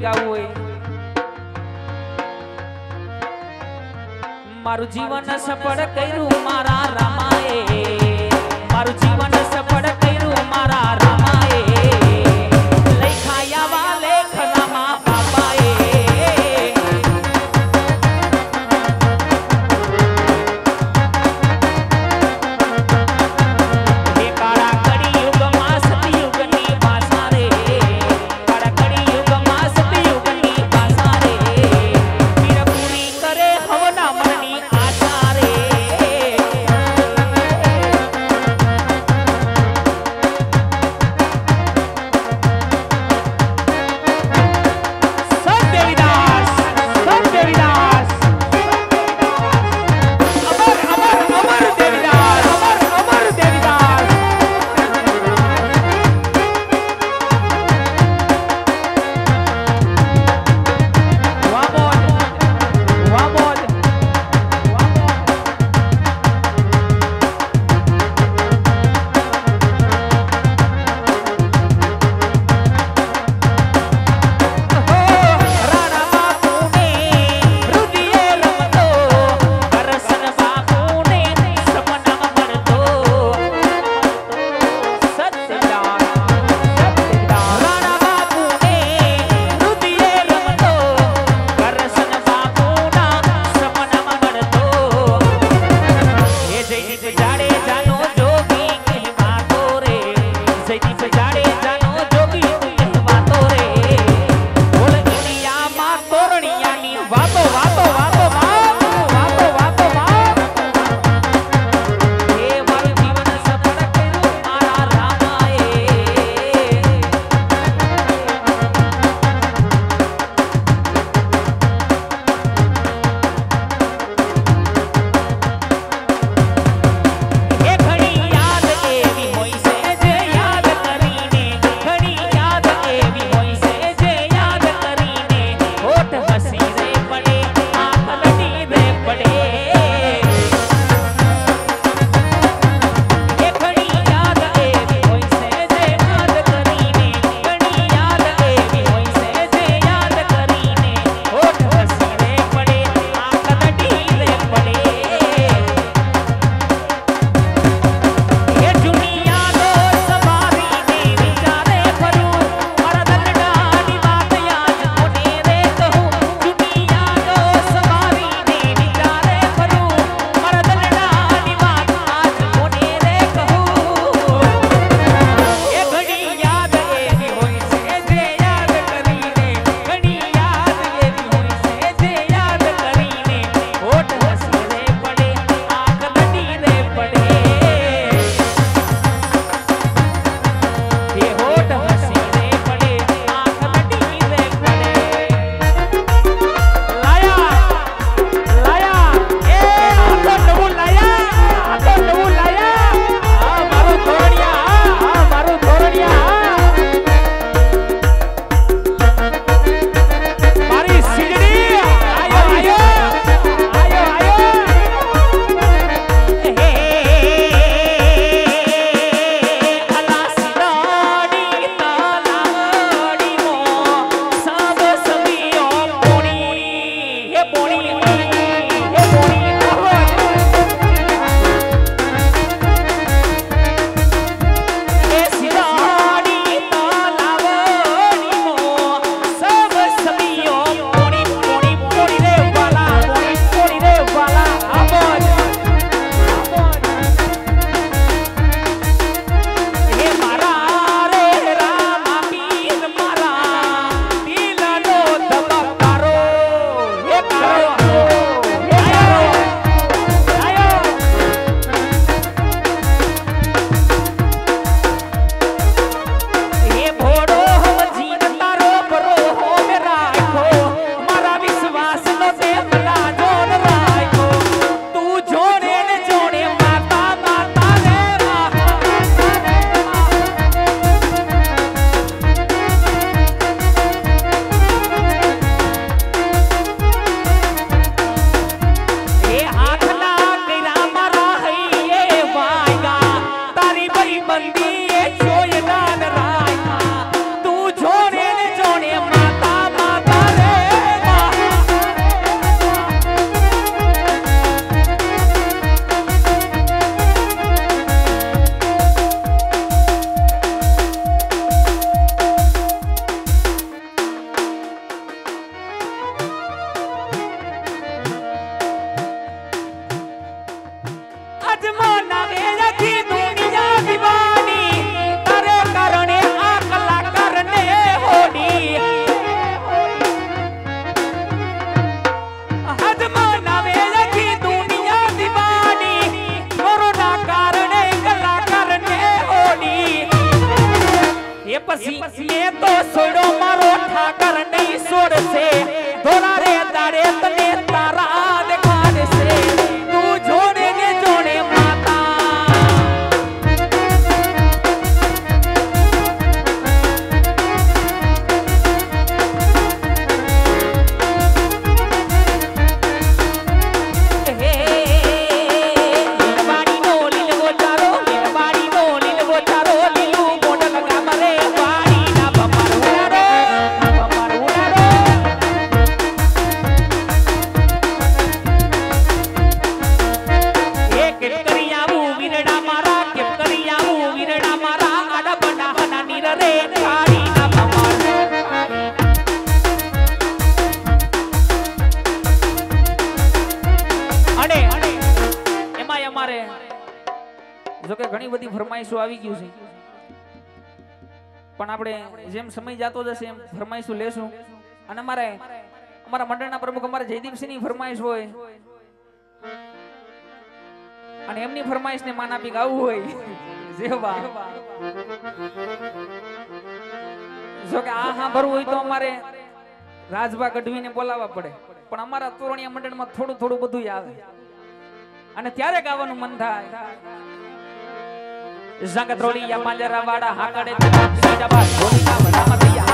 गावू होय। मारू जीवन सफળ કર્યું મારા રામાએ, મારું જીવન સફળ કર્યું મારા રામાએ, લખાયા વા લેખ રામા બાપાએ। હે કાળા કળિયુગમાં સતયુગની ભાષા રે, કાળા કળિયુગમાં સતયુગની ભાષા રે, વીર પૂરી કરે હવના મરની આશા રે। अजमाना में रखी दुनिया दीवानी तेरे करने आकला करने होड़ी अजमाना में रखी दुनिया दीवानी कोरोना करने गला करने होड़ी ये पसी ये तो सोड़ो मारो ठाकर नहीं सोड़ से दोरा रे दारे तने तारा दिखान से तू जोड़ेगे जोड़े माता घणी बधी फरमाइशो આવી ગયું છે પણ આપણે જેમ સમય જાતો જશે એમ ફરમાઈશો લેશું અને અમારા મંડળના પ્રમુખ અમારા જયદીપસિંહની ફરમાઈશ હોય અને એમની ફરમાઈશને માન આપી ગાવું હોય જેવા જો કે આ હા ભરવું હોય તો અમારે રાજભા ગઢવીને બોલાવવા પડે પણ અમારા તોરણિયા મંડળમાં થોડું થોડું બધું આવે અને ત્યારે ગાવાનું મન થાય જંગ ત્રોડી या पंजरा वाड़ा हाकड़े सीधा बात बोली ना बना मत या